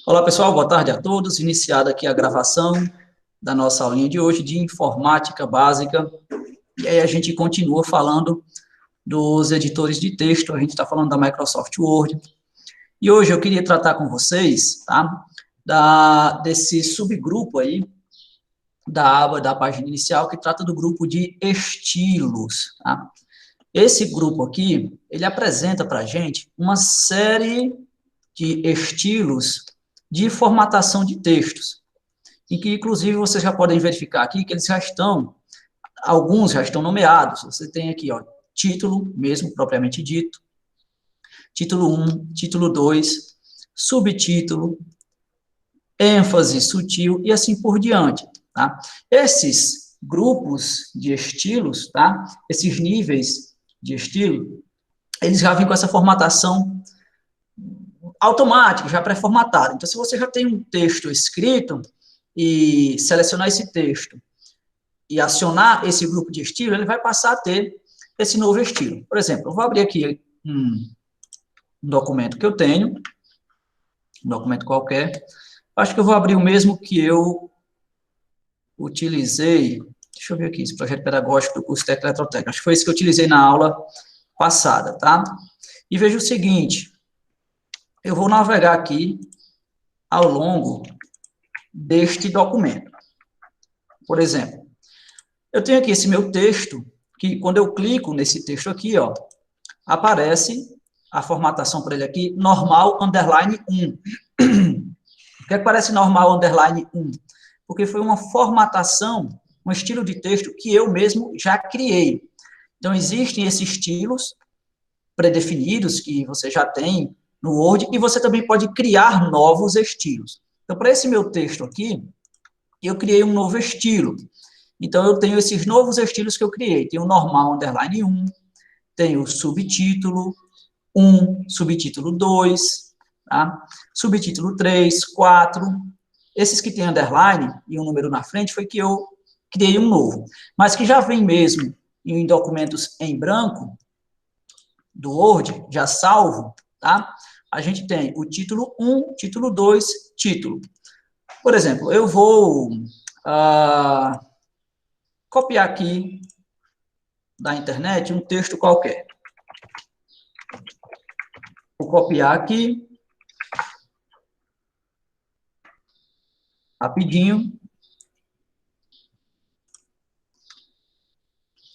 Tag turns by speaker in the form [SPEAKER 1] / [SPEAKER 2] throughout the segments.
[SPEAKER 1] Olá, pessoal, boa tarde a todos. Iniciada aqui a gravação da nossa aulinha de hoje de informática básica. E aí a gente continua falando dos editores de texto, a gente está falando da Microsoft Word. E hoje eu queria tratar com vocês, tá, desse subgrupo aí, da aba da página inicial, que trata do grupo de estilos, tá? Esse grupo aqui, ele apresenta para a gente uma série de estilos de formatação de textos, e que, inclusive, vocês já podem verificar aqui que eles já estão, alguns já estão nomeados. Você tem aqui, ó, título, mesmo propriamente dito, título 1, título 2, subtítulo, ênfase, sutil, e assim por diante, tá? Esses grupos de estilos, tá? Esses níveis de estilo, eles já vêm com essa formatação automática, já pré-formatada. Então, se você já tem um texto escrito e selecionar esse texto e acionar esse grupo de estilo, ele vai passar a ter esse novo estilo. Por exemplo, eu vou abrir aqui um documento que eu tenho, um documento qualquer. Acho que eu vou abrir o mesmo que eu utilizei. Deixa eu ver aqui, esse projeto pedagógico do curso técnico eletrotécnico. Acho que foi esse que eu utilizei na aula passada, tá? E veja o seguinte, eu vou navegar aqui ao longo deste documento. Por exemplo, eu tenho aqui esse meu texto, que quando eu clico nesse texto aqui, ó, aparece a formatação para ele aqui, normal, underline 1. Por que aparece normal, underline 1? Porque foi uma formatação, um estilo de texto que eu mesmo já criei. Então, existem esses estilos predefinidos que você já tem no Word, e você também pode criar novos estilos. Então, para esse meu texto aqui, eu criei um novo estilo. Então, eu tenho esses novos estilos que eu criei. Tem o normal, underline 1, tem o subtítulo 1, subtítulo 2, tá? Subtítulo 3, 4. Esses que tem underline e um número na frente foi que eu criei um novo. Mas que já vem mesmo em documentos em branco, do Word, já salvo, tá? A gente tem o título 1, título 2, título. Por exemplo, eu vou copiar aqui da internet um texto qualquer. Vou copiar aqui, rapidinho,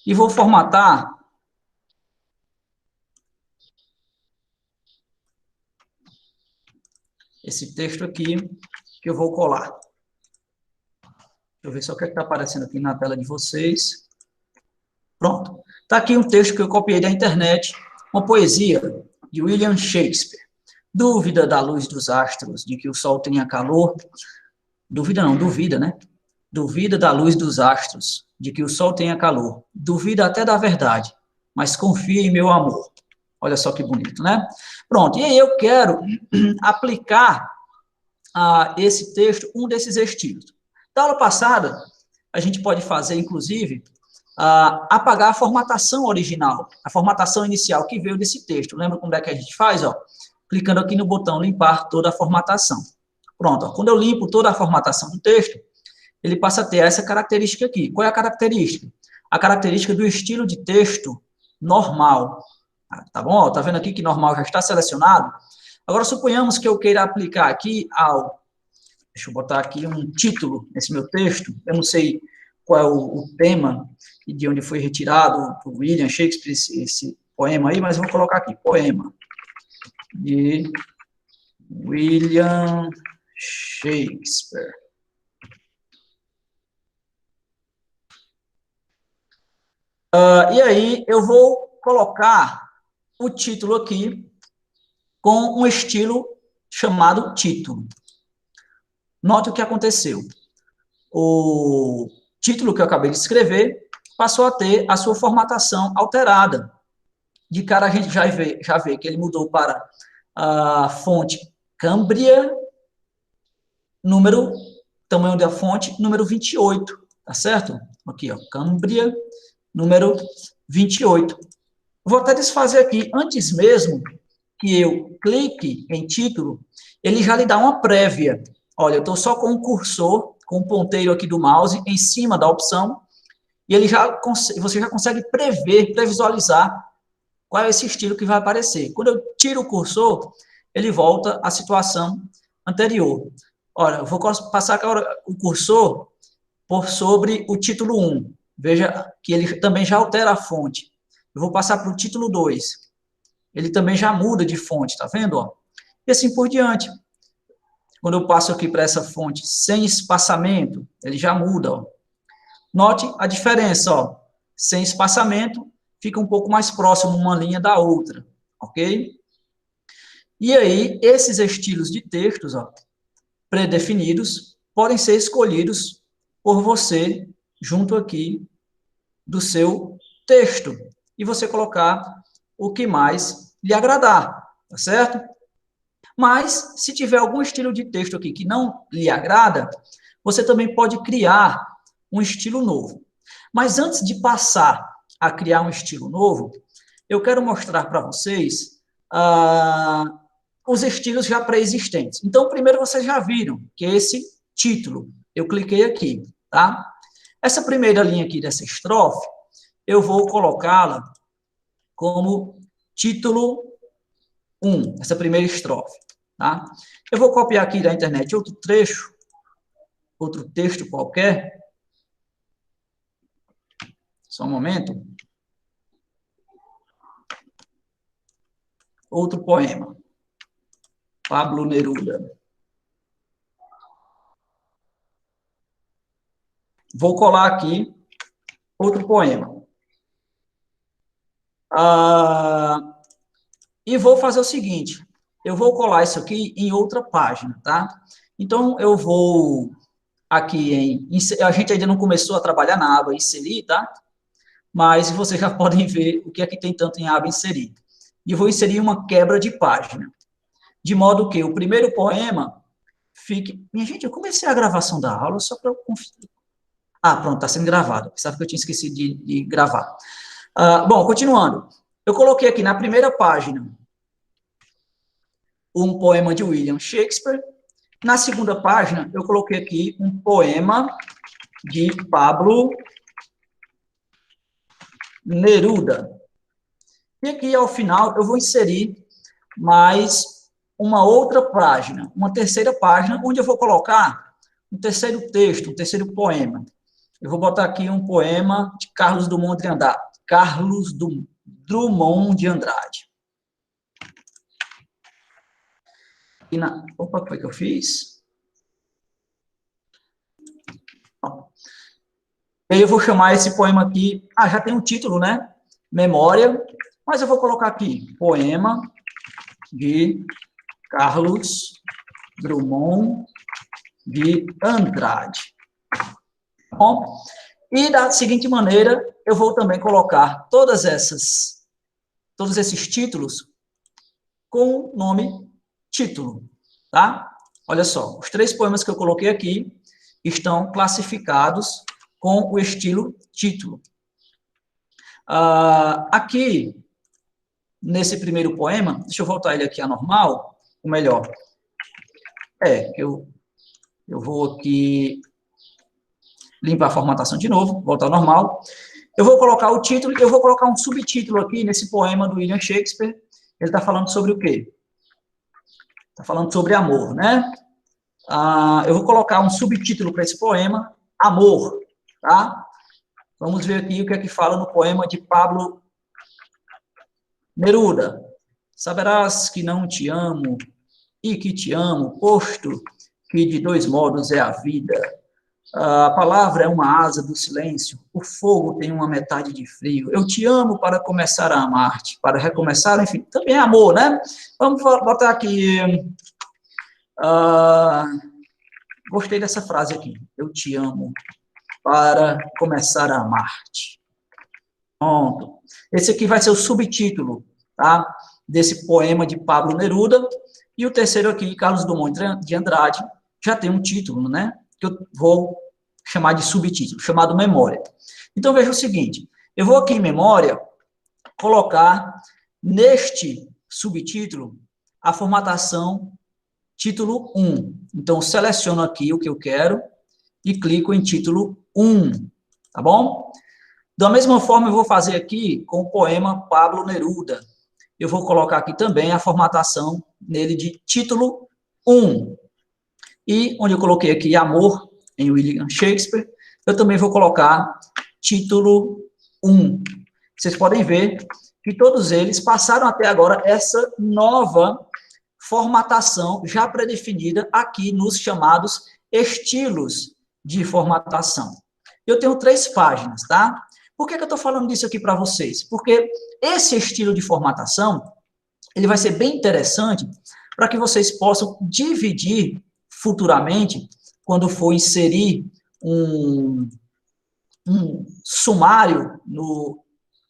[SPEAKER 1] e vou formatar esse texto aqui, que eu vou colar. Deixa eu ver só o que está aparecendo aqui na tela de vocês. Pronto. Está aqui um texto que eu copiei da internet, uma poesia de William Shakespeare. Dúvida da luz dos astros, de que o sol tenha calor. Dúvida não, duvida, né? Duvida da luz dos astros, de que o sol tenha calor. Duvida até da verdade, mas confia em meu amor. Olha só que bonito, né? Pronto, e aí eu quero aplicar a esse texto um desses estilos. Da aula passada, a gente pode fazer, inclusive, apagar a formatação original, a formatação inicial que veio desse texto. Lembra como é que a gente faz? Ó? Clicando aqui no botão limpar toda a formatação. Pronto, ó. Quando eu limpo toda a formatação do texto, ele passa a ter essa característica aqui. Qual é a característica? A característica do estilo de texto normal. Tá bom? Tá vendo aqui que normal já está selecionado? Agora, suponhamos que eu queira aplicar aqui ao... Deixa eu botar aqui um título nesse meu texto. Eu não sei qual é o tema e de onde foi retirado por William Shakespeare esse poema aí, mas eu vou colocar aqui, poema de William Shakespeare. E aí eu vou colocar o título aqui com um estilo chamado título. Note o que aconteceu. O título que eu acabei de escrever passou a ter a sua formatação alterada. De cara a gente já vê que ele mudou para a fonte Cambria, tamanho da fonte, número 28, tá certo? Aqui, ó, Cambria, número 28. Vou até desfazer aqui, antes mesmo que eu clique em título, ele já lhe dá uma prévia. Olha, eu estou só com o cursor, com o ponteiro aqui do mouse em cima da opção, e você já consegue previsualizar qual é esse estilo que vai aparecer. Quando eu tiro o cursor, ele volta à situação anterior. Olha, eu vou passar agora o cursor por sobre o título 1. Veja que ele também já altera a fonte. Eu vou passar para o título 2. Ele também já muda de fonte, tá vendo? Ó? E assim por diante. Quando eu passo aqui para essa fonte sem espaçamento, ele já muda. Ó. Note a diferença. Ó. Sem espaçamento, fica um pouco mais próximo uma linha da outra. Ok? E aí, esses estilos de textos ó, pré-definidos podem ser escolhidos por você junto aqui do seu texto. E você colocar o que mais lhe agradar, tá certo? Mas, se tiver algum estilo de texto aqui que não lhe agrada, você também pode criar um estilo novo. Mas antes de passar a criar um estilo novo, eu quero mostrar para vocês os estilos já pré-existentes. Então, primeiro vocês já viram que esse título, eu cliquei aqui, tá? Essa primeira linha aqui dessa estrofe, eu vou colocá-la como título 1, essa primeira estrofe, tá? Eu vou copiar aqui da internet outro trecho, outro texto qualquer. Só um momento. Outro poema. Pablo Neruda. Vou colar aqui outro poema. E vou fazer o seguinte, eu vou colar isso aqui em outra página, tá? Então, eu vou aqui a gente ainda não começou a trabalhar na aba inserir, tá? Mas vocês já podem ver o que é que tem tanto em aba inserir. E eu vou inserir uma quebra de página. De modo que o primeiro poema fique... Minha gente, eu comecei a gravação da aula só para eu conferir. Ah, pronto, está sendo gravado. Pensava que eu tinha esquecido de gravar. Bom, continuando. Eu coloquei aqui na primeira página um poema de William Shakespeare. Na segunda página, eu coloquei aqui um poema de Pablo Neruda. E aqui, ao final, eu vou inserir mais uma outra página, uma terceira página, onde eu vou colocar um terceiro texto, um terceiro poema. Eu vou botar aqui um poema de Carlos Drummond de Andrade. Carlos Drummond de Andrade. Opa, o que foi que eu fiz? E aí eu vou chamar esse poema aqui... já tem um título, né? Memória. Mas eu vou colocar aqui, poema de Carlos Drummond de Andrade. Bom, e da seguinte maneira, eu vou também colocar todos esses títulos com o nome título, tá? Olha só, os 3 poemas que eu coloquei aqui estão classificados com o estilo título. Aqui, nesse primeiro poema, deixa eu voltar ele aqui a normal, ou melhor, eu vou aqui limpar a formatação de novo, voltar ao normal. Eu vou colocar o título, eu vou colocar um subtítulo aqui nesse poema do William Shakespeare. Ele está falando sobre o quê? Está falando sobre amor, né? Eu vou colocar um subtítulo para esse poema, Amor, tá? Vamos ver aqui o que é que fala no poema de Pablo Neruda. Saberás que não te amo e que te amo, posto que de 2 modos é a vida. A palavra é uma asa do silêncio, o fogo tem uma metade de frio. Eu te amo para começar a amar-te, para recomeçar, enfim, também é amor, né? Vamos botar aqui... gostei dessa frase aqui. Eu te amo para começar a amar-te. Pronto. Esse aqui vai ser o subtítulo, tá? Desse poema de Pablo Neruda. E o terceiro aqui, Carlos Drummond de Andrade, já tem um título, né? Que eu vou chamar de subtítulo, chamado Memória. Então, veja o seguinte, eu vou aqui em Memória colocar neste subtítulo, a formatação título 1. Então, seleciono aqui o que eu quero e clico em título 1, tá bom? Da mesma forma, eu vou fazer aqui com o poema Pablo Neruda. Eu vou colocar aqui também a formatação nele de título 1. E onde eu coloquei aqui Amor, em William Shakespeare, eu também vou colocar título 1. Vocês podem ver que todos eles passaram até agora essa nova formatação já predefinida aqui nos chamados estilos de formatação. Eu tenho 3 páginas, tá? Por que eu estou falando disso aqui para vocês? Porque esse estilo de formatação, ele vai ser bem interessante para que vocês possam dividir futuramente, quando for inserir um sumário no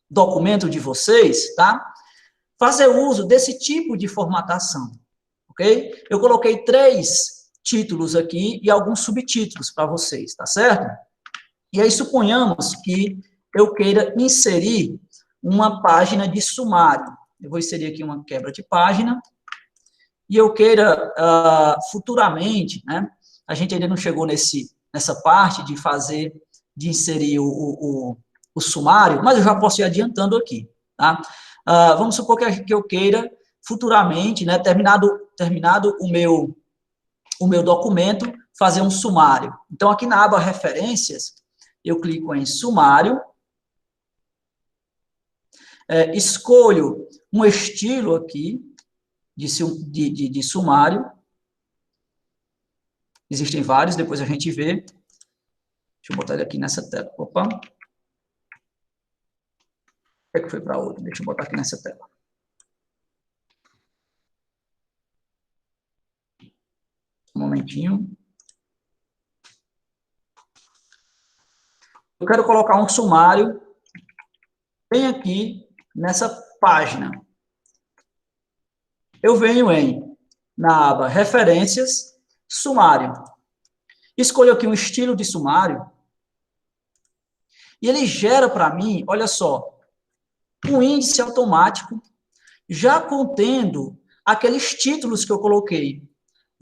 [SPEAKER 1] documento de vocês, tá? Fazer uso desse tipo de formatação, ok? Eu coloquei 3 títulos aqui e alguns subtítulos para vocês, tá certo? E aí, suponhamos que eu queira inserir uma página de sumário. Eu vou inserir aqui uma quebra de página, e eu queira, futuramente, né, a gente ainda não chegou nessa parte de inserir o sumário, mas eu já posso ir adiantando aqui, tá? Vamos supor que eu queira, futuramente, né, terminado o meu documento, fazer um sumário. Então, aqui na aba Referências, eu clico em Sumário, escolho um estilo aqui de sumário. Existem vários, depois a gente vê. Deixa eu botar ele aqui nessa tela. Opa. Por que foi para outro? Deixa eu botar aqui nessa tela. Um momentinho. Eu quero colocar um sumário bem aqui nessa página. Eu venho na aba Referências, Sumário. Escolho aqui um estilo de sumário. E ele gera para mim, olha só, um índice automático, já contendo aqueles títulos que eu coloquei.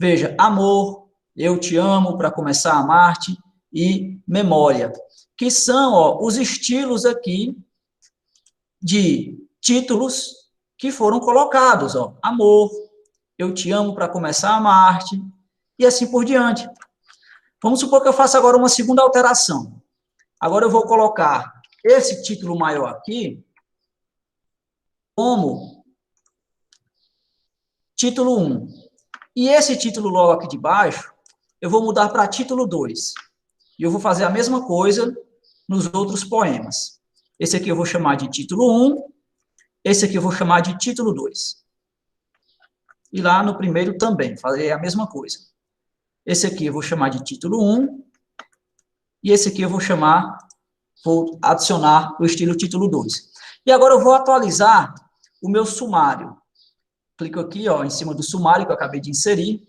[SPEAKER 1] Veja, Amor, Eu Te Amo, Para Começar a Amar-te e Memória, que são os estilos aqui de títulos que foram colocados. Amor, Eu Te Amo, Para Começar a Amar-te e assim por diante. Vamos supor que eu faça agora uma segunda alteração. Agora eu vou colocar esse título maior aqui como título 1. E esse título logo aqui de baixo, eu vou mudar para título 2. E eu vou fazer a mesma coisa nos outros poemas. Esse aqui eu vou chamar de título 1, esse aqui eu vou chamar de título 2. E lá no primeiro também, fazer a mesma coisa. Esse aqui eu vou chamar de título 1, e esse aqui eu vou adicionar o estilo título 2. E agora eu vou atualizar o meu sumário. Clico aqui, em cima do sumário que eu acabei de inserir,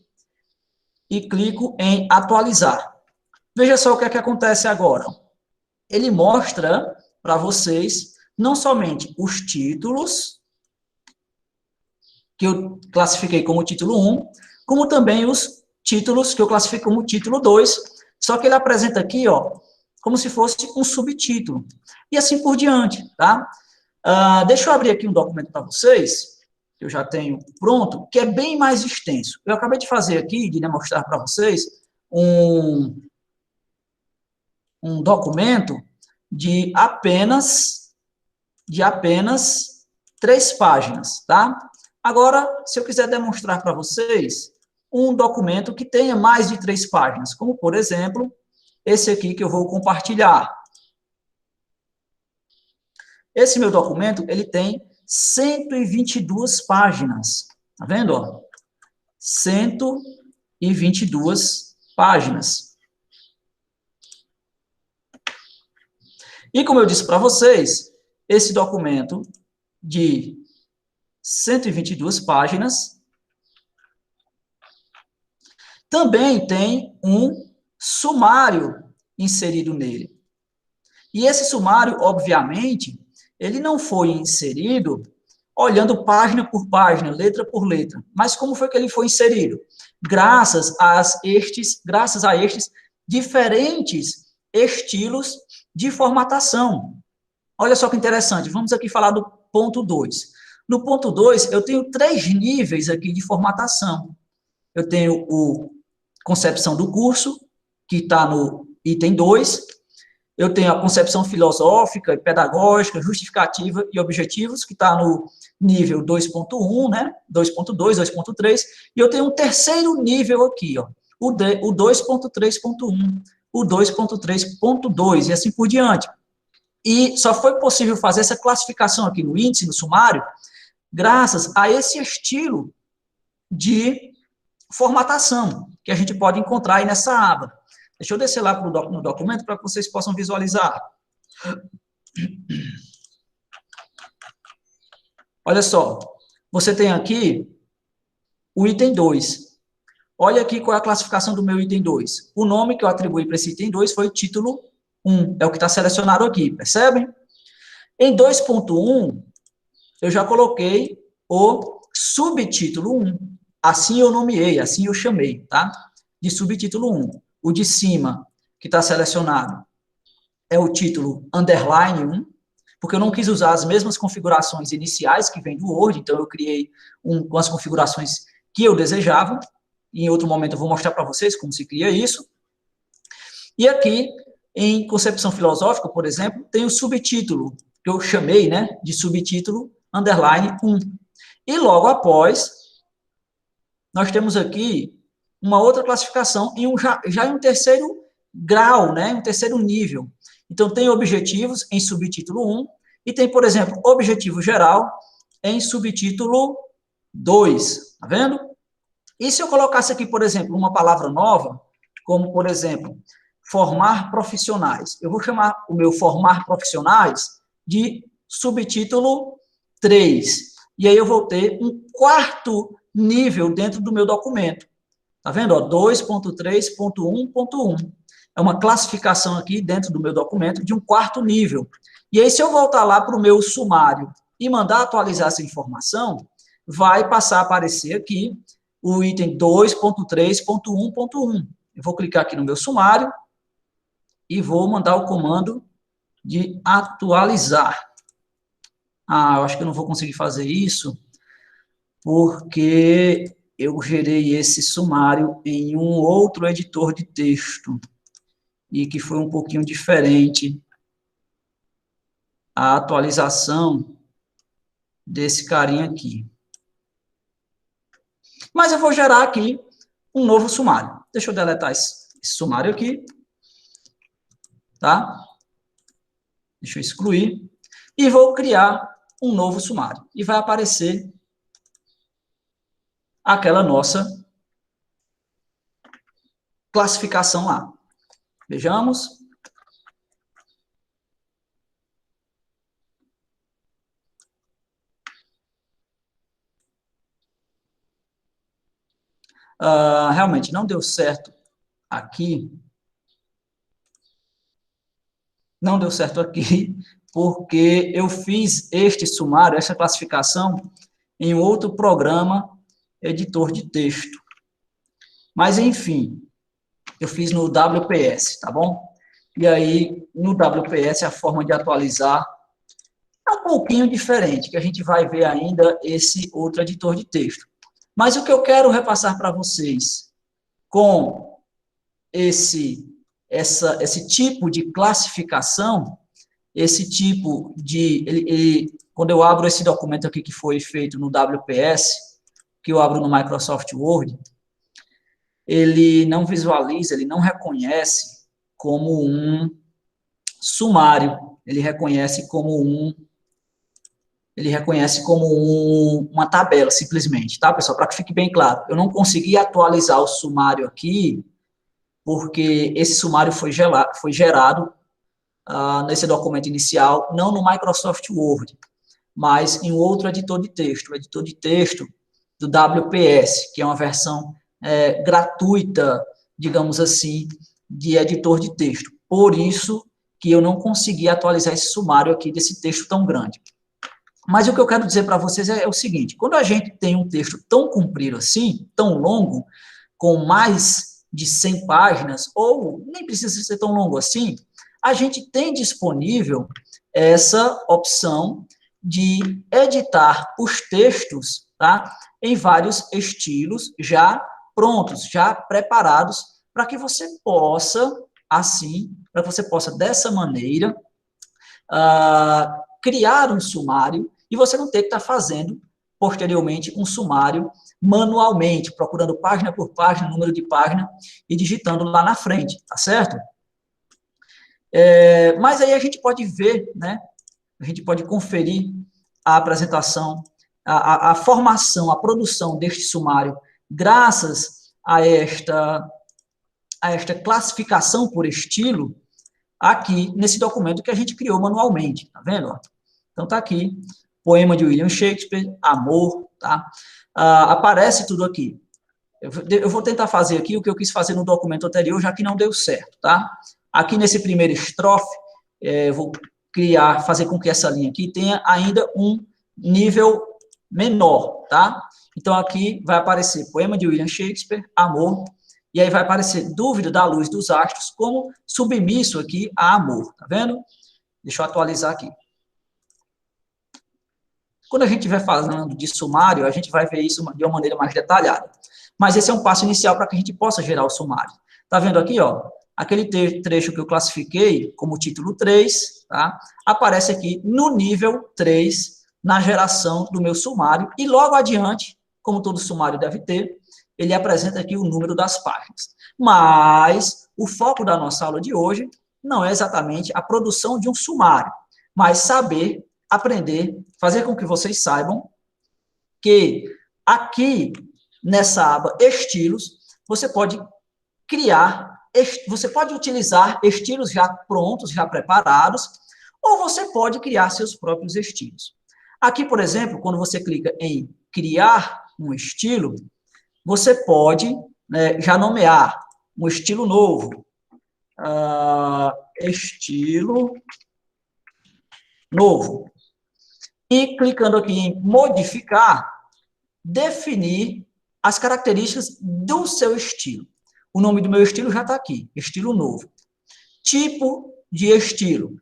[SPEAKER 1] e clico em atualizar. Veja só o que é que acontece agora. Ele mostra para vocês não somente os títulos, que eu classifiquei como título 1, como também os títulos que eu classifico como título 2, só que ele apresenta aqui, como se fosse um subtítulo. E assim por diante, tá? Deixa eu abrir aqui um documento para vocês, que eu já tenho pronto, que é bem mais extenso. Eu acabei de fazer aqui, de demonstrar para vocês, um documento de apenas 3 páginas, tá? Agora, se eu quiser demonstrar para vocês um documento que tenha mais de 3 páginas, como, por exemplo, esse aqui que eu vou compartilhar. Esse meu documento, ele tem 122 páginas. Tá vendo? 122 páginas. E como eu disse para vocês, esse documento de 122 páginas também tem um sumário inserido nele. E esse sumário, obviamente, ele não foi inserido olhando página por página, letra por letra. Mas como foi que ele foi inserido? Graças a estes diferentes estilos de formatação. Olha só que interessante, vamos aqui falar do ponto 2. No ponto 2, eu tenho 3 níveis aqui de formatação. Eu tenho o concepção do curso, que está no item 2. Eu tenho a concepção filosófica e pedagógica, justificativa e objetivos, que está no nível 2.1, né? 2.2, 2.3. E eu tenho um terceiro nível aqui, ó, o 2.3.1, o 2.3.2 e assim por diante. E só foi possível fazer essa classificação aqui no índice, no sumário, graças a esse estilo de formatação que a gente pode encontrar aí nessa aba. Deixa eu descer lá no documento para que vocês possam visualizar. Olha só, você tem aqui o item 2. Olha aqui qual é a classificação do meu item 2. O nome que eu atribuí para esse item 2 foi título 1, é o que está selecionado aqui, percebem? Em 2.1, eu já coloquei o subtítulo 1. Assim eu nomeei, assim eu chamei, tá? De subtítulo 1. O de cima, que está selecionado, é o título underline 1, porque eu não quis usar as mesmas configurações iniciais que vem do Word, então eu criei com as configurações que eu desejava. Em outro momento eu vou mostrar para vocês como se cria isso. E aqui, em concepção filosófica, por exemplo, tem o subtítulo, que eu chamei, né, de subtítulo underline 1. E logo após, nós temos aqui uma outra classificação, já em um terceiro grau, né, um terceiro nível. Então, tem objetivos em subtítulo 1, e tem, por exemplo, objetivo geral em subtítulo 2, tá vendo? E se eu colocasse aqui, por exemplo, uma palavra nova, como, por exemplo, formar profissionais, eu vou chamar o meu formar profissionais de subtítulo 3, e aí eu vou ter um quarto nível dentro do meu documento. Tá vendo? 2.3.1.1. É uma classificação aqui dentro do meu documento de um quarto nível. E aí, se eu voltar lá para o meu sumário e mandar atualizar essa informação, vai passar a aparecer aqui o item 2.3.1.1. Eu vou clicar aqui no meu sumário e vou mandar o comando de atualizar. Eu acho que eu não vou conseguir fazer isso, porque eu gerei esse sumário em um outro editor de texto, e que foi um pouquinho diferente a atualização desse carinha aqui. Mas eu vou gerar aqui um novo sumário. Deixa eu deletar esse sumário aqui, tá? Deixa eu excluir. E vou criar um novo sumário. E vai aparecer aquela nossa classificação lá. Vejamos. Realmente não deu certo aqui. Não deu certo aqui, porque eu fiz este sumário, essa classificação, em outro programa editor de texto. Mas, enfim, eu fiz no WPS, tá bom? E aí, no WPS, a forma de atualizar é um pouquinho diferente, que a gente vai ver ainda esse outro editor de texto. Mas o que eu quero repassar para vocês com esse tipo de classificação, esse tipo de... quando eu abro esse documento aqui que foi feito no WPS, que eu abro no Microsoft Word, ele não visualiza, ele não reconhece como um sumário, ele reconhece como uma tabela, simplesmente, tá, pessoal? Para que fique bem claro, eu não consegui atualizar o sumário aqui, porque esse sumário foi gerado nesse documento inicial, não no Microsoft Word, mas em outro editor de texto, o editor de texto do WPS, que é uma versão gratuita, digamos assim, de editor de texto. Por isso que eu não consegui atualizar esse sumário aqui desse texto tão grande. Mas o que eu quero dizer para vocês é o seguinte, quando a gente tem um texto tão comprido assim, tão longo, com mais de 100 páginas, ou nem precisa ser tão longo assim, a gente tem disponível essa opção de editar os textos, tá, em vários estilos já prontos, já preparados, para que você possa, assim, para que você possa, dessa maneira, criar um sumário e você não ter que estar fazendo, posteriormente, um sumário manualmente, procurando página por página, número de página e digitando lá na frente, tá certo? Mas aí a gente pode ver, né? A gente pode conferir a apresentação, a formação, a produção deste sumário, graças a esta classificação por estilo, aqui nesse documento que a gente criou manualmente, tá vendo? Então tá aqui, poema de William Shakespeare, Amor, tá? Aparece tudo aqui. Eu vou tentar fazer aqui o que eu quis fazer no documento anterior, já que não deu certo, tá? Aqui nesse primeiro estrofe, eu vou fazer com que essa linha aqui tenha ainda um nível menor, tá? Então aqui vai aparecer poema de William Shakespeare, Amor, e aí vai aparecer Dúvida da Luz dos Astros, como submisso aqui a Amor, tá vendo? Deixa eu atualizar aqui. Quando a gente estiver falando de sumário, a gente vai ver isso de uma maneira mais detalhada. Mas esse é um passo inicial para que a gente possa gerar o sumário. Tá vendo aqui, ó? Aquele trecho que eu classifiquei como título 3, tá? Aparece aqui no nível 3, na geração do meu sumário, e logo adiante, como todo sumário deve ter, ele apresenta aqui o número das páginas. Mas o foco da nossa aula de hoje não é exatamente a produção de um sumário, mas saber, aprender, fazer com que vocês saibam que aqui, nessa aba Estilos, você pode criar, você pode utilizar estilos já prontos, já preparados, ou você pode criar seus próprios estilos. Aqui, por exemplo, quando você clica em criar um estilo, você pode, né, já nomear um estilo novo. Estilo novo. E clicando aqui em modificar, definir as características do seu estilo. O nome do meu estilo já está aqui, estilo novo. Tipo de estilo.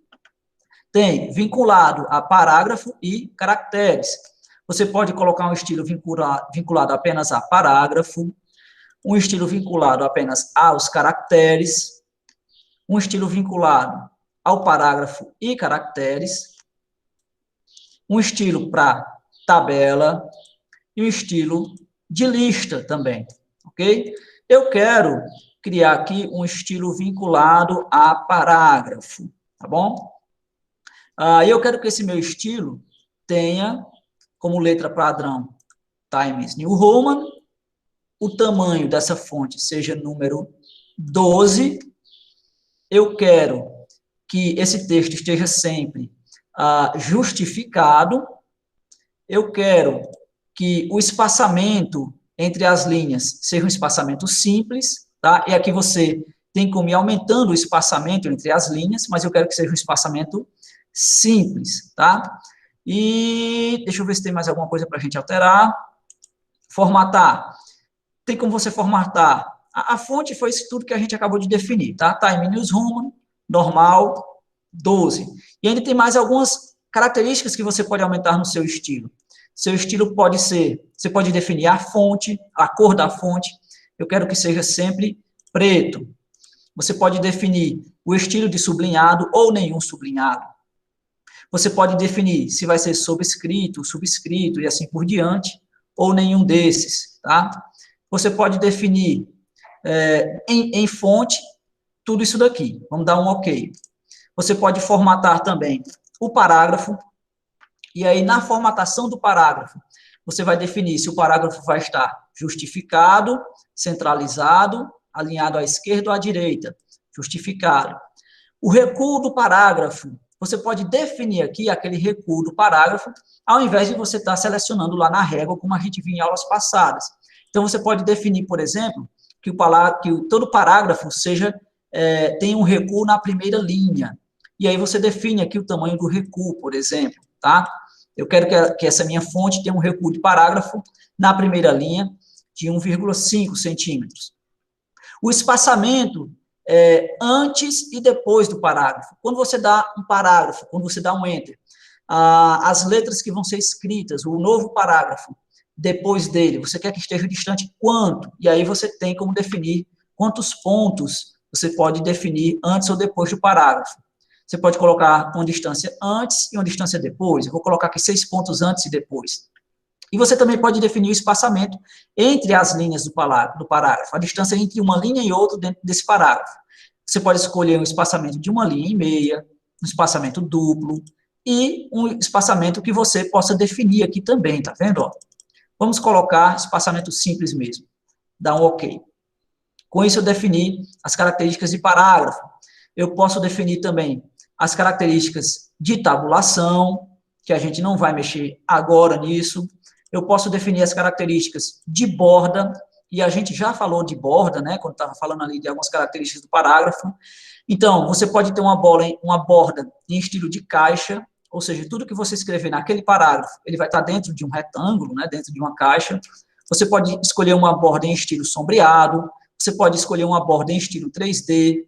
[SPEAKER 1] Tem vinculado a parágrafo e caracteres. Você pode colocar um estilo vinculado apenas a parágrafo, um estilo vinculado apenas aos caracteres, um estilo vinculado ao parágrafo e caracteres, um estilo para tabela e um estilo de lista também, ok? Eu quero criar aqui um estilo vinculado a parágrafo, tá bom? Eu quero que esse meu estilo tenha como letra padrão Times New Roman, o tamanho dessa fonte seja número 12, eu quero que esse texto esteja sempre justificado, eu quero que o espaçamento entre as linhas seja um espaçamento simples, tá? E aqui você tem como ir aumentando o espaçamento entre as linhas, mas eu quero que seja um espaçamento simples, tá? E deixa eu ver se tem mais alguma coisa para a gente alterar. Formatar. Tem como você formatar. A fonte foi isso tudo que a gente acabou de definir, tá? Time News Roman, normal, 12. E ainda tem mais algumas características que você pode aumentar no seu estilo. Seu estilo pode ser, você pode definir a fonte, a cor da fonte. Eu quero que seja sempre preto. Você pode definir o estilo de sublinhado ou nenhum sublinhado. Você pode definir se vai ser sobrescrito, subscrito e assim por diante, ou nenhum desses, tá? Você pode definir em fonte tudo isso daqui. Vamos dar um OK. Você pode formatar também o parágrafo, e aí na formatação do parágrafo, você vai definir se o parágrafo vai estar justificado, centralizado, alinhado à esquerda ou à direita, justificado. O recuo do parágrafo, você pode definir aqui aquele recuo do parágrafo, ao invés de você estar selecionando lá na régua, como a gente viu em aulas passadas. Então, você pode definir, por exemplo, que todo parágrafo tenha um recuo na primeira linha. E aí você define aqui o tamanho do recuo, por exemplo, tá? Eu quero que essa minha fonte tenha um recuo de parágrafo na primeira linha de 1,5 centímetros. O espaçamento antes e depois do parágrafo. Quando você dá um parágrafo, quando você dá um enter, as letras que vão ser escritas, o novo parágrafo, depois dele, você quer que esteja distante quanto? E aí você tem como definir quantos pontos você pode definir antes ou depois do parágrafo. Você pode colocar uma distância antes e uma distância depois. Eu vou colocar aqui 6 pontos antes e depois. E você também pode definir o espaçamento entre as linhas do parágrafo, a distância entre uma linha e outra dentro desse parágrafo. Você pode escolher um espaçamento de 1,5 linha, um espaçamento duplo, e um espaçamento que você possa definir aqui também, tá vendo? Ó? Vamos colocar espaçamento simples mesmo. Dá um OK. Com isso, eu defini as características de parágrafo. Eu posso definir também as características de tabulação, que a gente não vai mexer agora nisso. Eu posso definir as características de borda, e a gente já falou de borda, né, quando estava falando ali de algumas características do parágrafo. Então, você pode ter uma borda em estilo de caixa, ou seja, tudo que você escrever naquele parágrafo, ele vai estar dentro de um retângulo, né, dentro de uma caixa. Você pode escolher uma borda em estilo sombreado, você pode escolher uma borda em estilo 3D,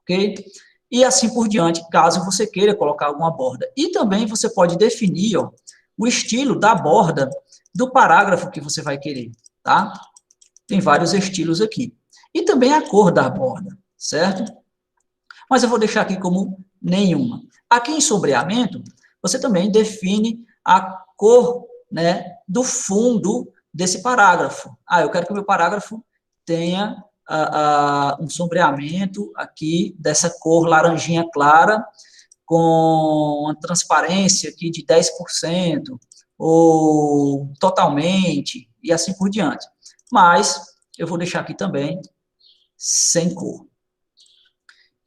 [SPEAKER 1] ok? E assim por diante, caso você queira colocar alguma borda. E também você pode definir, ó, o estilo da borda do parágrafo que você vai querer, tá? Tem vários estilos aqui. E também a cor da borda, certo? Mas eu vou deixar aqui como nenhuma. Aqui em sombreamento, você também define a cor, né, do fundo desse parágrafo. Eu quero que o meu parágrafo tenha um sombreamento aqui dessa cor laranjinha clara, com uma transparência aqui de 10%, ou totalmente, e assim por diante. Mas eu vou deixar aqui também sem cor.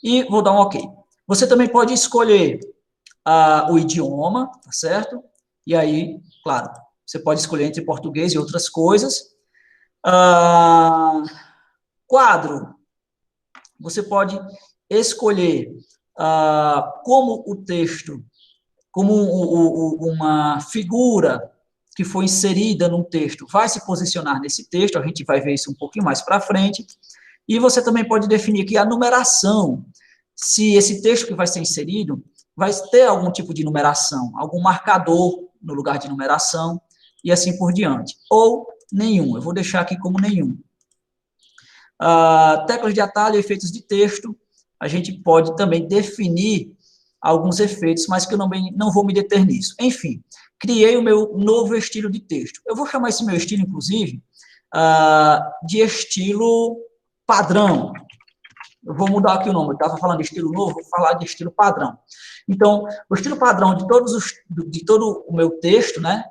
[SPEAKER 1] E vou dar um OK. Você também pode escolher o idioma, tá certo? E aí, claro, você pode escolher entre português e outras coisas. Quadro. Você pode escolher como o texto, como uma figura que foi inserida num texto vai se posicionar nesse texto, a gente vai ver isso um pouquinho mais para frente. E você também pode definir aqui a numeração, se esse texto que vai ser inserido vai ter algum tipo de numeração, algum marcador no lugar de numeração, e assim por diante. Ou nenhum, eu vou deixar aqui como nenhum. Teclas de atalho e efeitos de texto, a gente pode também definir alguns efeitos, mas que eu não vou me deter nisso. Enfim, criei o meu novo estilo de texto. Eu vou chamar esse meu estilo, inclusive, de estilo padrão. Eu vou mudar aqui o nome, eu estava falando de estilo novo, vou falar de estilo padrão. Então, o estilo padrão de todo o meu texto, né?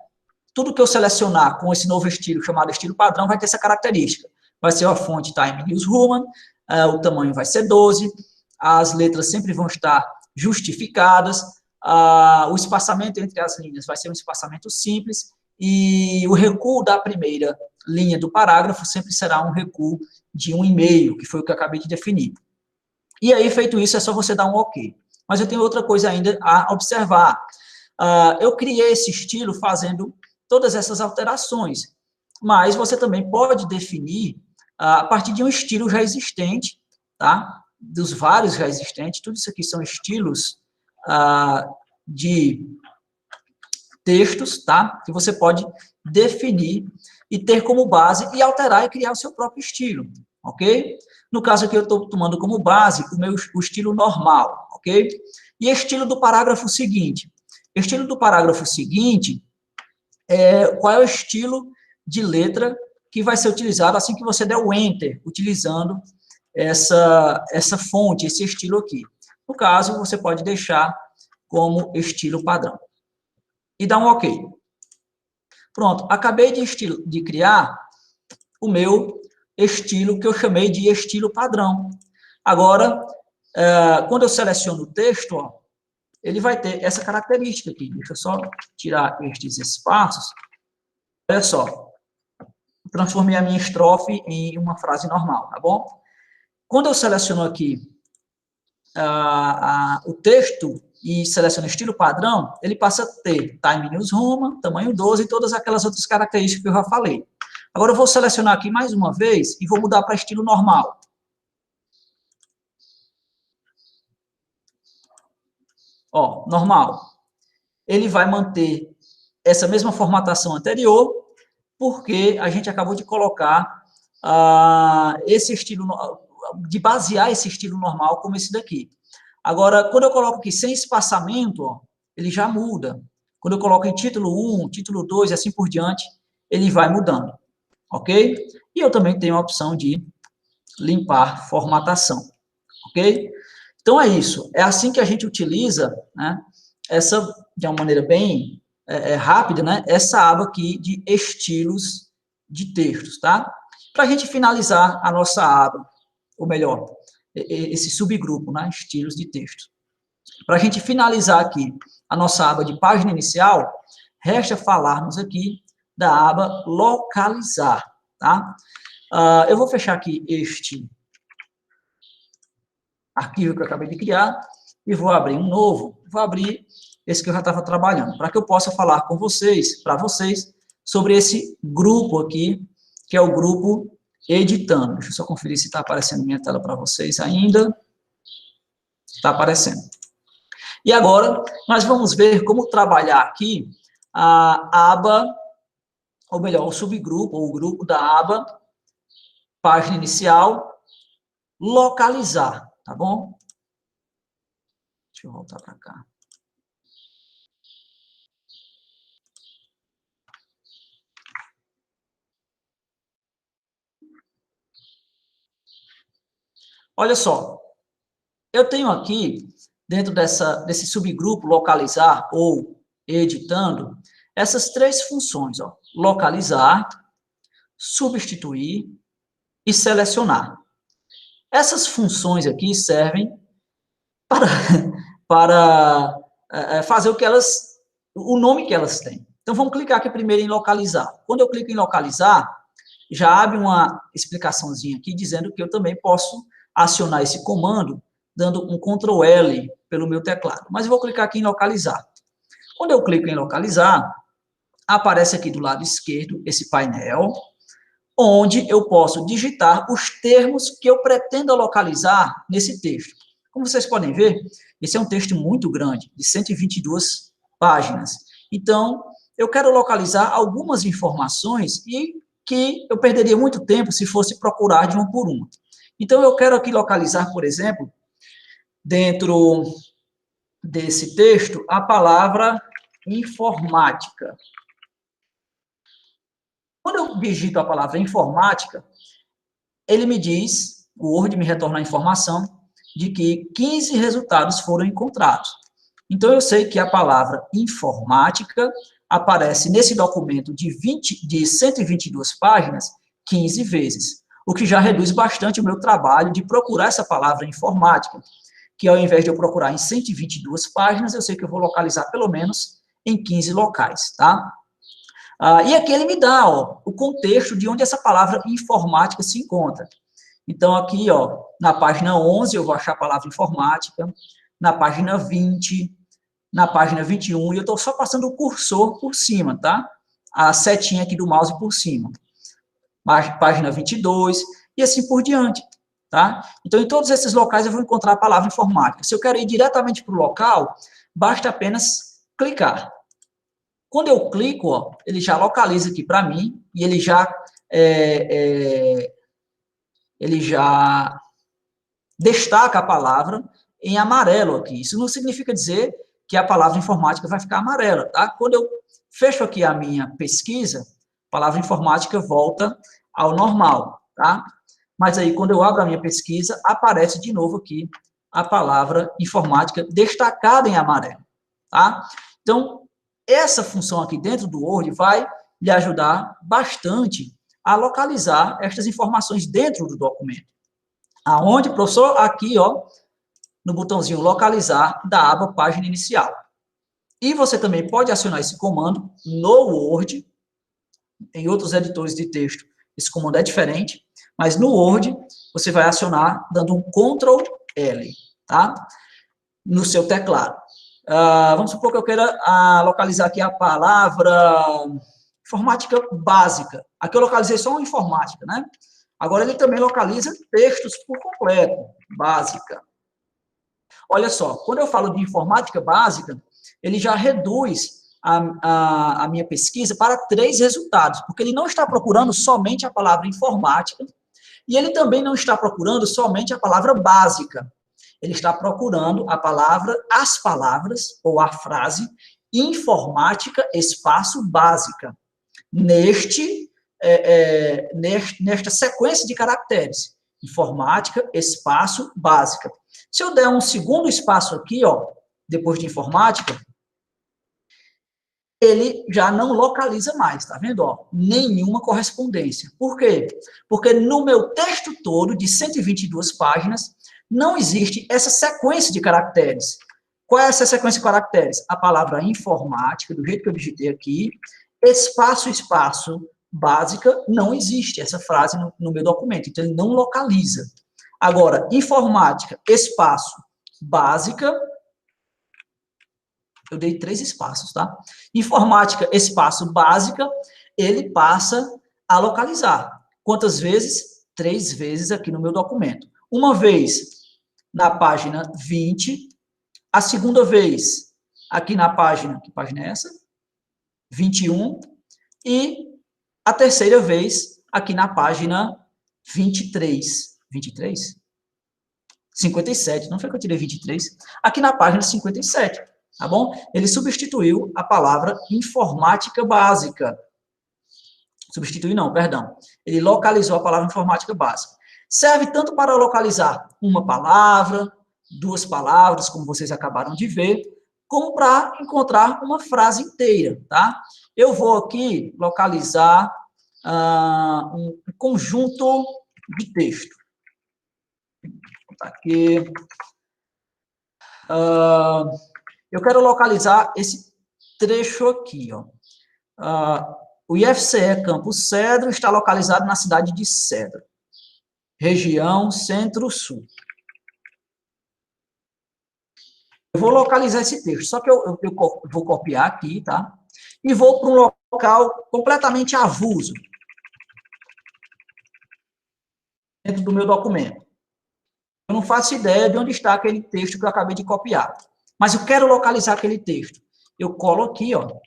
[SPEAKER 1] Tudo que eu selecionar com esse novo estilo, chamado estilo padrão, vai ter essa característica. Vai ser a fonte Times New Roman, o tamanho vai ser 12, as letras sempre vão estar justificadas, o espaçamento entre as linhas vai ser um espaçamento simples, e o recuo da primeira linha do parágrafo sempre será um recuo de 1,5, que foi o que eu acabei de definir. E aí, feito isso, é só você dar um OK. Mas eu tenho outra coisa ainda a observar. Eu criei esse estilo fazendo todas essas alterações, mas você também pode definir a partir de um estilo já existente, tá? Dos vários já existentes, tudo isso aqui são estilos de textos, tá? Que você pode definir e ter como base e alterar e criar o seu próprio estilo, ok? No caso aqui eu estou tomando como base o estilo normal, ok? E estilo do parágrafo seguinte. Estilo do parágrafo seguinte qual é o estilo de letra que vai ser utilizado assim que você der o Enter, utilizando essa fonte, esse estilo aqui. No caso, você pode deixar como estilo padrão. E dar um OK. Pronto, acabei de criar o meu estilo que eu chamei de estilo padrão. Agora, quando eu seleciono o texto, ó, ele vai ter essa característica aqui. Deixa eu só tirar estes espaços. Olha só. Transformei a minha estrofe em uma frase normal, tá bom? Quando eu seleciono aqui o texto, e seleciono estilo padrão, ele passa a ter Time News Roman, tamanho 12 e todas aquelas outras características que eu já falei. Agora eu vou selecionar aqui mais uma vez e vou mudar para estilo normal. Ó, normal. Ele vai manter essa mesma formatação anterior, porque a gente acabou de colocar esse estilo, de basear esse estilo normal como esse daqui. Agora, quando eu coloco aqui sem espaçamento, ó, ele já muda. Quando eu coloco em título 1, título 2 e assim por diante, ele vai mudando, ok? E eu também tenho a opção de limpar formatação, ok? Então, é isso. É assim que a gente utiliza, né, essa, de uma maneira bem rápida, né, essa aba aqui de estilos de textos, tá? Para a gente finalizar a nossa aba, ou melhor, esse subgrupo, né, estilos de texto. Para a gente finalizar aqui a nossa aba de página inicial, resta falarmos aqui da aba localizar, tá? Eu vou fechar aqui este arquivo que eu acabei de criar e vou abrir um novo. Vou abrir esse que eu já estava trabalhando, para que eu possa falar com vocês, para vocês, sobre esse grupo aqui, que é o grupo editando. Deixa eu só conferir se está aparecendo minha tela para vocês ainda. Está aparecendo. E agora, nós vamos ver como trabalhar aqui a aba, ou melhor, o subgrupo, ou o grupo da aba, página inicial, localizar, tá bom? Deixa eu voltar para cá. Olha só, eu tenho aqui, dentro desse subgrupo, localizar ou editando, essas três funções, ó, localizar, substituir e selecionar. Essas funções aqui servem para fazer o nome que elas têm. Então, vamos clicar aqui primeiro em localizar. Quando eu clico em localizar, já abre uma explicaçãozinha aqui dizendo que eu também posso acionar esse comando dando um Ctrl L pelo meu teclado. Mas eu vou clicar aqui em localizar. Quando eu clico em localizar, aparece aqui do lado esquerdo esse painel, onde eu posso digitar os termos que eu pretendo localizar nesse texto. Como vocês podem ver, esse é um texto muito grande, de 122 páginas. Então, eu quero localizar algumas informações e que eu perderia muito tempo se fosse procurar de uma por uma. Então, eu quero aqui localizar, por exemplo, dentro desse texto, a palavra informática. Quando eu digito a palavra informática, ele me diz, o Word me retorna a informação de que 15 resultados foram encontrados. Então, eu sei que a palavra informática aparece nesse documento de 122 páginas 15 vezes, o que já reduz bastante o meu trabalho de procurar essa palavra informática, que ao invés de eu procurar em 122 páginas, eu sei que eu vou localizar pelo menos em 15 locais, tá? E aqui ele me dá, ó, o contexto de onde essa palavra informática se encontra. Então, aqui, ó, na página 11, eu vou achar a palavra informática, na página 20, na página 21, e eu estou só passando o cursor por cima, tá? A setinha aqui do mouse por cima. Página 22, e assim por diante, tá? Então, em todos esses locais eu vou encontrar a palavra informática. Se eu quero ir diretamente para o local, basta apenas clicar. Quando eu clico, ó, ele já localiza aqui para mim, e ele já destaca a palavra em amarelo aqui. Isso não significa dizer que a palavra informática vai ficar amarela, tá? Quando eu fecho aqui a minha pesquisa, a palavra informática volta ao normal, tá? Mas aí, quando eu abro a minha pesquisa, aparece de novo aqui a palavra informática destacada em amarelo, tá? Então, essa função aqui dentro do Word vai lhe ajudar bastante a localizar estas informações dentro do documento. Aonde, professor? Aqui, ó, no botãozinho localizar da aba página inicial. E você também pode acionar esse comando no Word. Em outros editores de texto, esse comando é diferente, mas no Word você vai acionar dando um Ctrl L, tá? No seu teclado. Vamos supor que eu queira localizar aqui a palavra informática básica. Aqui eu localizei só uma informática, né? Agora ele também localiza textos por completo, básica. Olha só, quando eu falo de informática básica, ele já reduz a minha pesquisa para 3 resultados, porque ele não está procurando somente a palavra informática, e ele também não está procurando somente a palavra básica. Ele está procurando a palavra, as palavras, ou a frase, informática, espaço, básica. Nesta sequência de caracteres. Informática, espaço, básica. Se eu der um segundo espaço aqui, ó, depois de informática, ele já não localiza mais, tá vendo? Ó, nenhuma correspondência. Por quê? Porque no meu texto todo, de 122 páginas, não existe essa sequência de caracteres. Qual é essa sequência de caracteres? A palavra informática, do jeito que eu digitei aqui, espaço, espaço, básica, não existe essa frase no meu documento, então ele não localiza. Agora, informática, espaço, básica, eu dei 3 espaços, tá? Informática, espaço, básica, ele passa a localizar. Quantas vezes? 3 vezes aqui no meu documento. Uma vez na página 20, a segunda vez aqui na página, que página é essa? 21, e a terceira vez aqui na página 23. 23? 57, não foi que eu tirei 23? Aqui na página 57, tá bom? Ele substituiu a palavra informática básica. Substituiu não, perdão. Ele localizou a palavra informática básica. Serve tanto para localizar uma palavra, 2 palavras, como vocês acabaram de ver, como para encontrar uma frase inteira, tá? Eu vou aqui localizar um conjunto de texto. Aqui. Eu quero localizar esse trecho aqui, ó. O IFCE Campus Cedro está localizado na cidade de Cedro, região Centro-Sul. Eu vou localizar esse texto, só que eu vou copiar aqui, tá? E vou para um local completamente avulso dentro do meu documento. Eu não faço ideia de onde está aquele texto que eu acabei de copiar. Mas eu quero localizar aquele texto. Eu colo aqui, ó.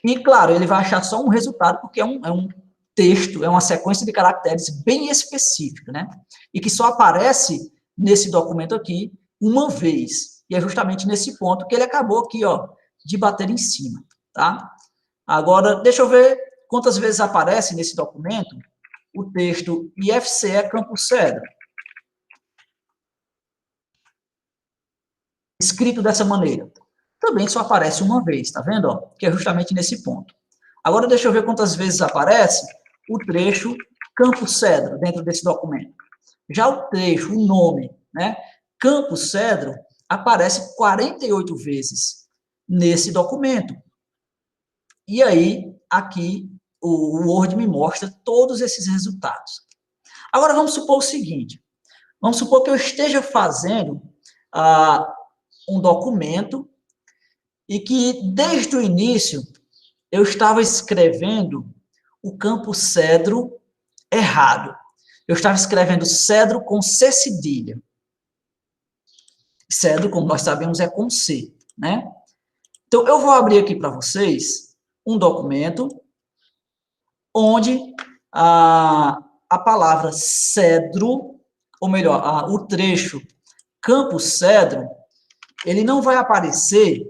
[SPEAKER 1] E, claro, ele vai achar só um resultado, porque é um texto, é uma sequência de caracteres bem específica, né? E que só aparece nesse documento aqui uma vez. E é justamente nesse ponto que ele acabou aqui, ó, de bater em cima, tá? Agora, deixa eu ver quantas vezes aparece nesse documento o texto IFCE Campus Cedro. Escrito dessa maneira. Também só aparece uma vez, tá vendo? Ó? Que é justamente nesse ponto. Agora, deixa eu ver quantas vezes aparece o trecho Campus Cedro dentro desse documento. Já o trecho, o nome, né? Campus Cedro, aparece 48 vezes nesse documento. E aí, aqui, o Word me mostra todos esses resultados. Agora, vamos supor o seguinte. Vamos supor que eu esteja fazendo um documento e que, desde o início, eu estava escrevendo o campo cedro errado. Eu estava escrevendo cedro com C cedilha. Cedro, como nós sabemos, é com C, né? Então, eu vou abrir aqui para vocês um documento onde a palavra cedro, ou melhor, o trecho campo cedro, ele não vai aparecer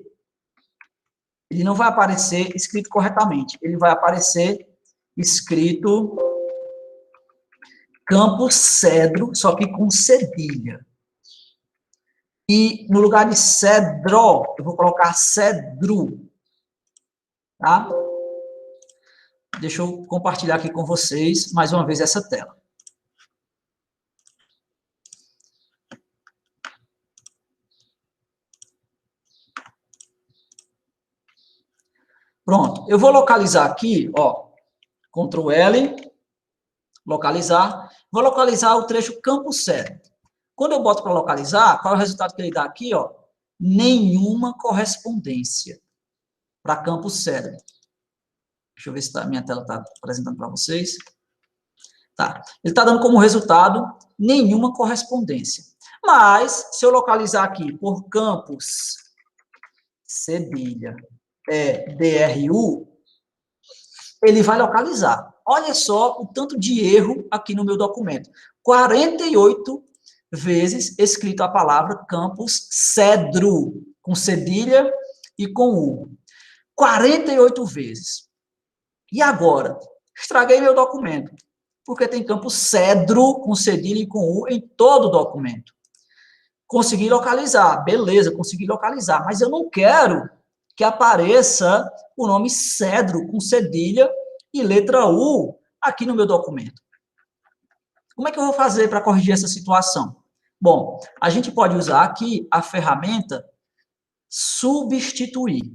[SPEAKER 1] escrito corretamente. Ele vai aparecer escrito campo cedro, só que com cedilha. E no lugar de cedro, eu vou colocar cedro. Tá? Deixa eu compartilhar aqui com vocês, mais uma vez, essa tela. Pronto, eu vou localizar aqui, ó, Ctrl L, localizar, vou localizar o trecho campo cedro. Quando eu boto para localizar, qual é o resultado que ele dá aqui, ó? Nenhuma correspondência para campo cérebro. Deixa eu ver se a minha tela está apresentando para vocês. Tá. Ele está dando como resultado nenhuma correspondência. Mas, se eu localizar aqui por campos cedilha DRU, ele vai localizar. Olha só o tanto de erro aqui no meu documento. 48 vezes escrito a palavra campus cedro, com cedilha e com U. 48 vezes. E agora? Estraguei meu documento, porque tem campo cedro, com cedilha e com U em todo o documento. Consegui localizar, beleza, consegui localizar, mas eu não quero que apareça o nome cedro, com cedilha e letra U aqui no meu documento. Como é que eu vou fazer para corrigir essa situação? Bom, a gente pode usar aqui a ferramenta substituir,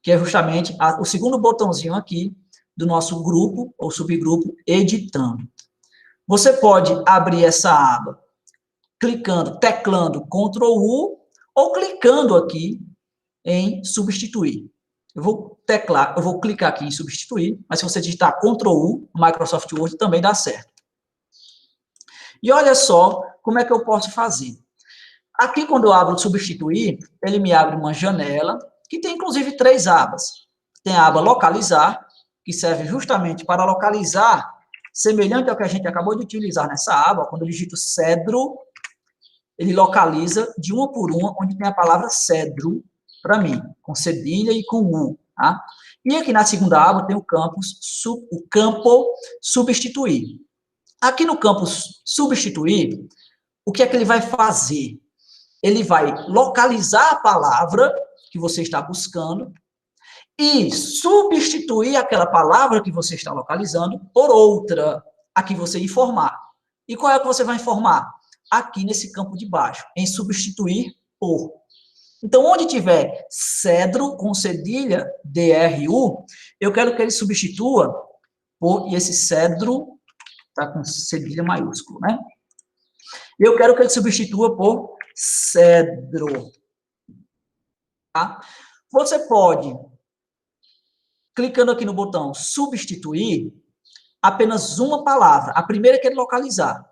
[SPEAKER 1] que é justamente o segundo botãozinho aqui do nosso grupo, ou subgrupo, editando. Você pode abrir essa aba clicando, teclando Ctrl U, ou clicando aqui em substituir. Eu vou clicar aqui em substituir, mas se você digitar Ctrl U, no Microsoft Word também dá certo. E olha só como é que eu posso fazer. Aqui, quando eu abro substituir, ele me abre uma janela, que tem inclusive 3 abas. Tem a aba localizar, que serve justamente para localizar, semelhante ao que a gente acabou de utilizar nessa aba, quando eu digito cedro, ele localiza de uma por uma, onde tem a palavra cedro, para mim, com cedilha e com U, tá? E aqui na segunda aba tem o campo substituir. Aqui no campo substituir, o que é que ele vai fazer? Ele vai localizar a palavra que você está buscando e substituir aquela palavra que você está localizando por outra, a que você informar. E qual é que você vai informar? Aqui nesse campo de baixo, em substituir por. Então, onde tiver cedro com cedilha, DRU, eu quero que ele substitua por, e esse cedro está com cedilha maiúsculo, né? Eu quero que ele substitua por cedro. Tá? Você pode, clicando aqui no botão substituir, apenas uma palavra, a primeira que ele localizar.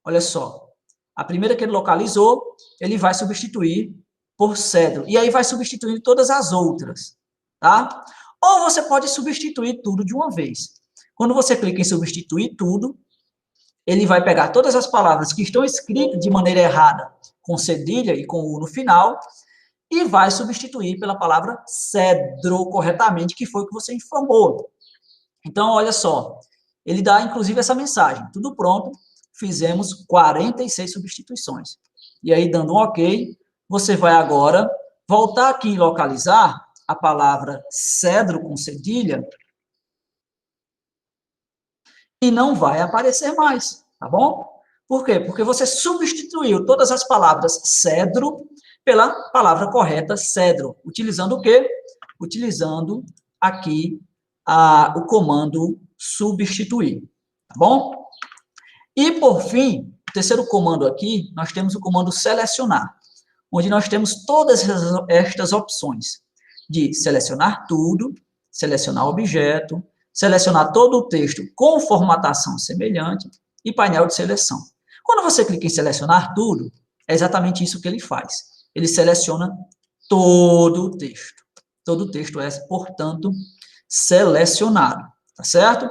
[SPEAKER 1] Olha só, a primeira que ele localizou, ele vai substituir por cedro. E aí vai substituindo todas as outras, tá? Ou você pode substituir tudo de uma vez. Quando você clica em substituir tudo, ele vai pegar todas as palavras que estão escritas de maneira errada, com cedilha e com U no final, e vai substituir pela palavra cedro corretamente, que foi o que você informou. Então, olha só, ele dá, inclusive, essa mensagem. Tudo pronto, fizemos 46 substituições. E aí, dando um OK, você vai agora voltar aqui em localizar a palavra cedro com cedilha e não vai aparecer mais, tá bom? Por quê? Porque você substituiu todas as palavras cedro pela palavra correta cedro. Utilizando o quê? Utilizando aqui o comando substituir, tá bom? E, por fim, o terceiro comando aqui, nós temos o comando selecionar, onde nós temos todas estas opções de selecionar tudo, selecionar objeto, selecionar todo o texto com formatação semelhante e painel de seleção. Quando você clica em selecionar tudo, é exatamente isso que ele faz. Ele seleciona todo o texto. Todo o texto é, portanto, selecionado, tá certo?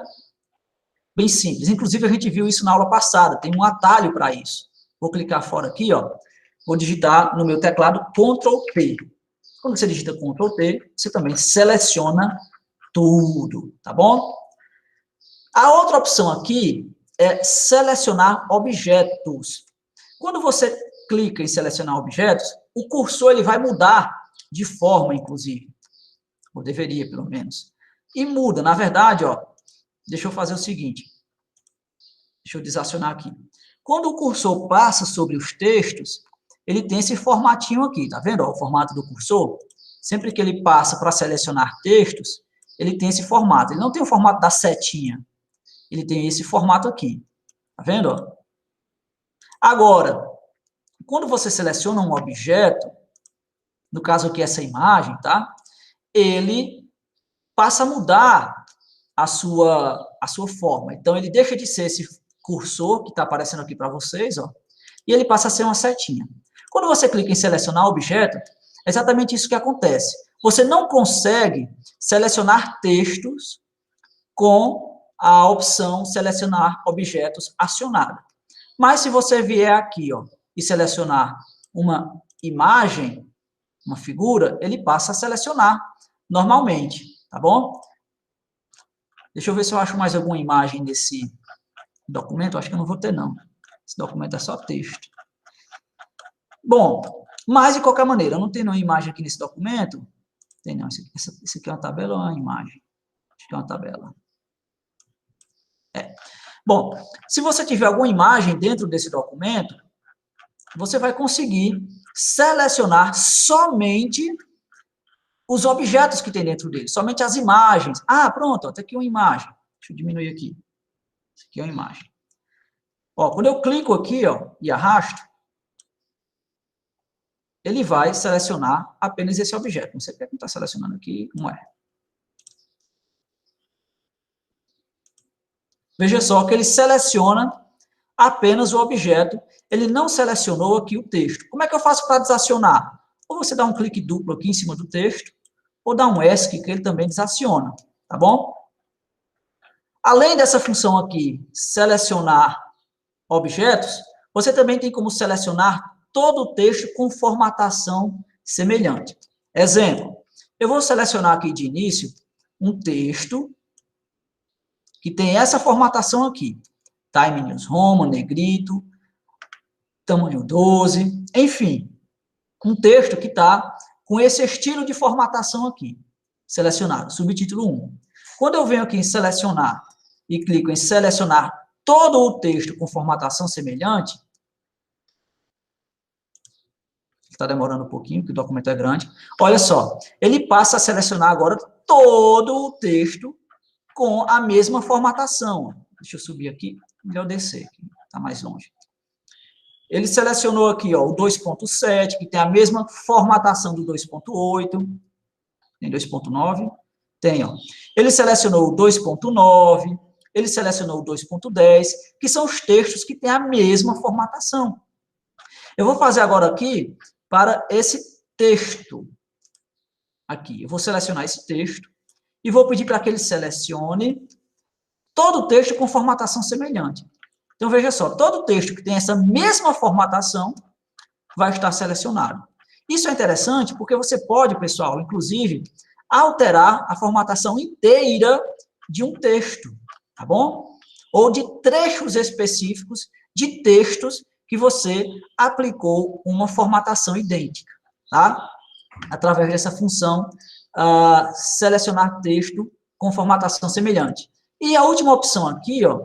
[SPEAKER 1] Bem simples. Inclusive, a gente viu isso na aula passada, tem um atalho para isso. Vou clicar fora aqui, ó. Vou digitar no meu teclado Ctrl T. Quando você digita Ctrl T, você também seleciona tudo, tá bom? A outra opção aqui é selecionar objetos. Quando você clica em selecionar objetos, o cursor ele vai mudar de forma, inclusive. Ou deveria, pelo menos. E muda, na verdade, ó. Deixa eu fazer o seguinte. Deixa eu desacionar aqui. Quando o cursor passa sobre os textos, ele tem esse formatinho aqui, tá vendo? Ó, o formato do cursor. Sempre que ele passa para selecionar textos, ele tem esse formato. Ele não tem o formato da setinha. Ele tem esse formato aqui. Tá vendo? Ó? Agora, quando você seleciona um objeto, no caso aqui essa imagem, tá? Ele passa a mudar a sua forma. Então, ele deixa de ser esse cursor que está aparecendo aqui para vocês, ó, e ele passa a ser uma setinha. Quando você clica em selecionar objeto, é exatamente isso que acontece. Você não consegue selecionar textos com a opção selecionar objetos acionada. Mas se você vier aqui, ó, e selecionar uma imagem, uma figura, ele passa a selecionar normalmente, tá bom? Deixa eu ver se eu acho mais alguma imagem nesse documento. Acho que eu não vou ter, não. Esse documento é só texto. Bom, mas de qualquer maneira, eu não tenho nenhuma imagem aqui nesse documento. Tem não. Esse aqui é uma tabela ou é uma imagem? Acho que é uma tabela. Bom, se você tiver alguma imagem dentro desse documento, você vai conseguir selecionar somente os objetos que tem dentro dele, somente as imagens. Ah, pronto, até aqui uma imagem. Deixa eu diminuir aqui. Isso aqui é uma imagem. Ó, quando eu clico aqui, ó, e arrasto, ele vai selecionar apenas esse objeto. Não sei porque não está selecionando aqui, não é. Veja só que ele seleciona apenas o objeto, ele não selecionou aqui o texto. Como é que eu faço para desacionar? Ou você dá um clique duplo aqui em cima do texto, ou dá um ESC, que ele também desaciona, tá bom? Além dessa função aqui, selecionar objetos, você também tem como selecionar todo o texto com formatação semelhante. Exemplo, eu vou selecionar aqui de início um texto que tem essa formatação aqui. Time News Roman, negrito, tamanho 12, enfim, um texto que está com esse estilo de formatação aqui, selecionado, subtítulo 1. Quando eu venho aqui em selecionar e clico em selecionar todo o texto com formatação semelhante, está demorando um pouquinho, porque o documento é grande, olha só, ele passa a selecionar agora todo o texto com a mesma formatação. Deixa eu subir aqui, melhor descer, está mais longe. Ele selecionou aqui, ó, o 2.7, que tem a mesma formatação do 2.8. Tem 2.9? Tem, ó. Ele selecionou o 2.9, ele selecionou o 2.10, que são os textos que têm a mesma formatação. Eu vou fazer agora aqui para esse texto. Aqui, eu vou selecionar esse texto e vou pedir para que ele selecione todo o texto com formatação semelhante. Então, veja só, todo texto que tem essa mesma formatação vai estar selecionado. Isso é interessante porque você pode, pessoal, inclusive, alterar a formatação inteira de um texto, tá bom? Ou de trechos específicos de textos que você aplicou uma formatação idêntica, tá? Através dessa função, selecionar texto com formatação semelhante. E a última opção aqui, ó,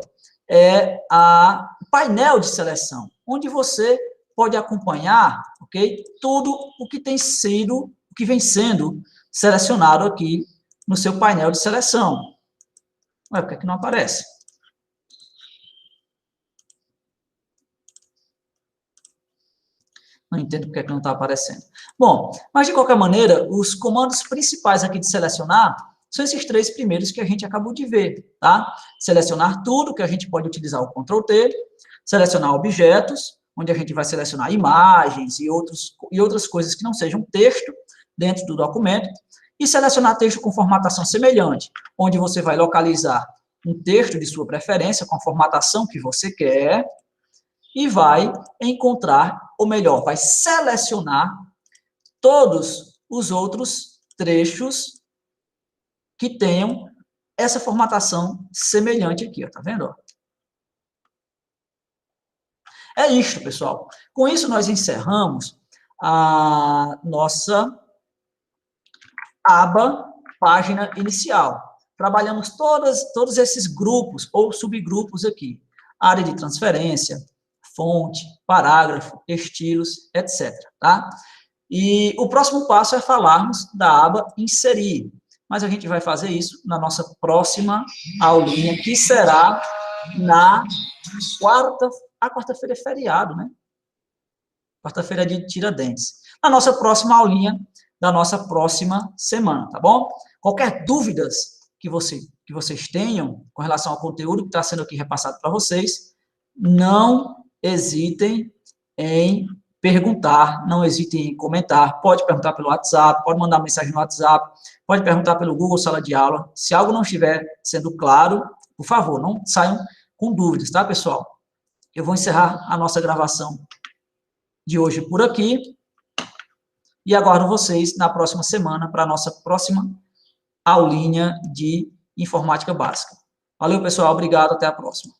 [SPEAKER 1] é o painel de seleção, onde você pode acompanhar, ok, tudo o que tem sido, o que vem sendo selecionado aqui no seu painel de seleção. Ué, por que é que não aparece? Não entendo por que é que não está aparecendo. Bom, mas de qualquer maneira, os comandos principais aqui de selecionar são esses três primeiros que a gente acabou de ver, tá? Selecionar tudo, que a gente pode utilizar o Ctrl+T, selecionar objetos, onde a gente vai selecionar imagens e outras coisas que não sejam texto dentro do documento, e selecionar texto com formatação semelhante, onde você vai localizar um texto de sua preferência, com a formatação que você quer, e vai encontrar, ou melhor, vai selecionar todos os outros trechos que tenham essa formatação semelhante aqui, ó, tá vendo? Ó? É isto, pessoal. Com isso, nós encerramos a nossa aba página inicial. Trabalhamos todos esses grupos ou subgrupos aqui. Área de transferência, fonte, parágrafo, estilos, etc. Tá? E o próximo passo é falarmos da aba inserir. Mas a gente vai fazer isso na nossa próxima aulinha, que será na quarta-feira é feriado, né? Quarta-feira é dia de Tiradentes. Na nossa próxima aulinha, da nossa próxima semana, tá bom? Qualquer dúvidas que vocês tenham com relação ao conteúdo que está sendo aqui repassado para vocês, não hesitem em perguntar, não hesitem em comentar. Pode perguntar pelo WhatsApp, pode mandar mensagem no WhatsApp, pode perguntar pelo Google Sala de Aula. Se algo não estiver sendo claro, por favor, não saiam com dúvidas, tá, pessoal? Eu vou encerrar a nossa gravação de hoje por aqui e aguardo vocês na próxima semana para a nossa próxima aulinha de informática básica. Valeu, pessoal. Obrigado. Até a próxima.